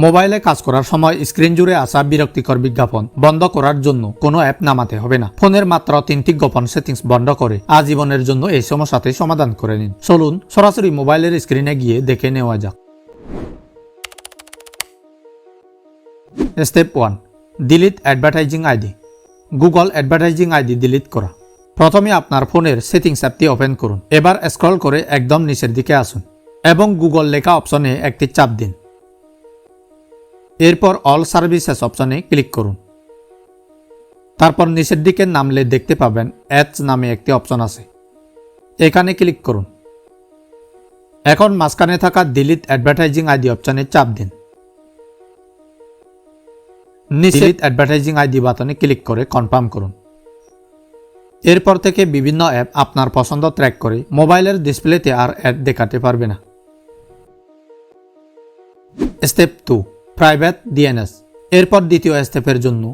মোবাইলে কাজ করার সময় স্ক্রিন জুড়ে আসা বিরক্তিকর বিজ্ঞাপন বন্ধ করার জন্য কোনো অ্যাপ নামাতে হবে না। ফোনের মাত্র 3টি গোপন সেটিংস বন্ধ করে আজীবনের জন্য এই সমস্যাতে সমাধান করে নিন। চলুন সরাসরি মোবাইলের স্ক্রিনে গিয়ে দেখে নেওয়া যাক। Step 1, delete advertising ID. Google advertising ID delete করা। প্রথমে আপনার ফোনের সেটিংস অ্যাপটি ওপেন করুন। এবার স্ক্রল করে একদম নিচের দিকে আসুন এবং গুগল লেখা অপশনে একটি চাপ দিন। এরপর অল সার্ভিসেস অপশনে ক্লিক করুন। তারপর নিচের দিকে নামলে দেখতে পাবেন অ্যাডস নামে একটি অপশন আছে, এখানে ক্লিক করুন। এখন মাঝখানে থাকা ডিলিট অ্যাডভার্টাইজিং আইডি অপশনে চাপ দিন। নিচে ডিলিট অ্যাডভার্টাইজিং আইডি বাটনে ক্লিক করে কনফার্ম করুন। এরপর থেকে বিভিন্ন অ্যাপ আপনার পছন্দ ট্র্যাক করে মোবাইলের ডিসপ্লেতে আর অ্যাড দেখাতে পারবে না। Step 2, private DNS. এরপর দ্বিতীয় স্টেপের জন্য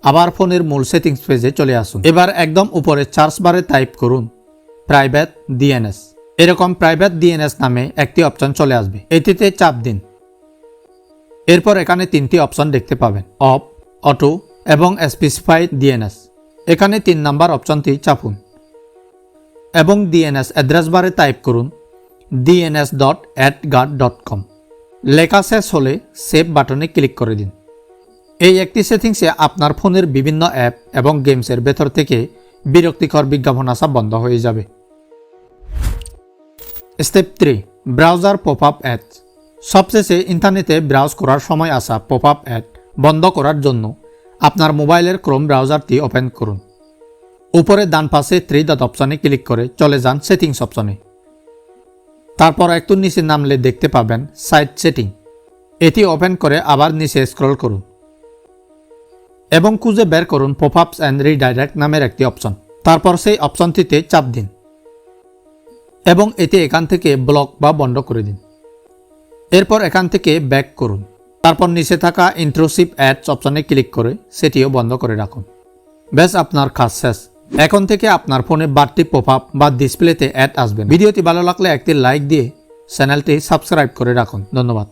আবার ফোনের মূল সেটিংস পেজে চলে আসুন। এবার একদম উপরে সার্চ বারে টাইপ করুন প্রাইভেট ডিএনএস। এরকম প্রাইভেট ডিএনএস নামে একটি অপশন চলে আসবে, এটিতে চাপ দিন। এরপর এখানে 3টি অপশন দেখতে পাবেন, অফ, অটো এবং স্পেসিফাইড ডিএনএস। এখানে 3 নাম্বার অপশনটি চাপুন এবং ডিএনএস অ্যাড্রেস বারে টাইপ করুন dns.adguard.com। লেখা শেষ হলে সেভ বাটনে ক্লিক করে দিন। এই একটি সেটিংসে আপনার ফোনের বিভিন্ন অ্যাপ এবং গেমসের ভেতর থেকে বিরক্তিকর বিজ্ঞাপন আসা বন্ধ হয়ে যাবে। Step 3, browser popup ad. সবশেষে ইন্টারনেটে ব্রাউজ করার সময় আসা পপআপ অ্যাড বন্ধ করার জন্য আপনার মোবাইলের ক্রোম ব্রাউজারটি ওপেন করুন। উপরে ডান পাশে 3 ডট অপশনে ক্লিক করে চলে যান সেটিংস অপশনে। তারপর একটু নিচে নামলে দেখতে পাবেন সাইট সেটিং, এটি ওপেন করে আবার নিচে স্ক্রল করুন এবং খুঁজে বের করুন পপআপস অ্যান্ড রিডাইরেক্ট নামের একটি অপশন। তারপর সেই অপশনটিতে চাপ দিন এবং এটি এখান থেকে ব্লক বা বন্ধ করে দিন। এরপর এখান থেকে ব্যাক করুন। তারপর নিচে থাকা ইন্ট্রুসিভ অ্যাডস অপশনে ক্লিক করে সেটিও বন্ধ করে রাখুন। ব্যাস, আপনার কাজ শেষ। এখন থেকে আপনার ফোনে বাড়তি পপআপ বা ডিসপ্লেতে অ্যাড আসবে না। ভিডিওটি ভালো লাগলে একটি লাইক দিয়ে চ্যানেলটি সাবস্ক্রাইব করে রাখুন। ধন্যবাদ।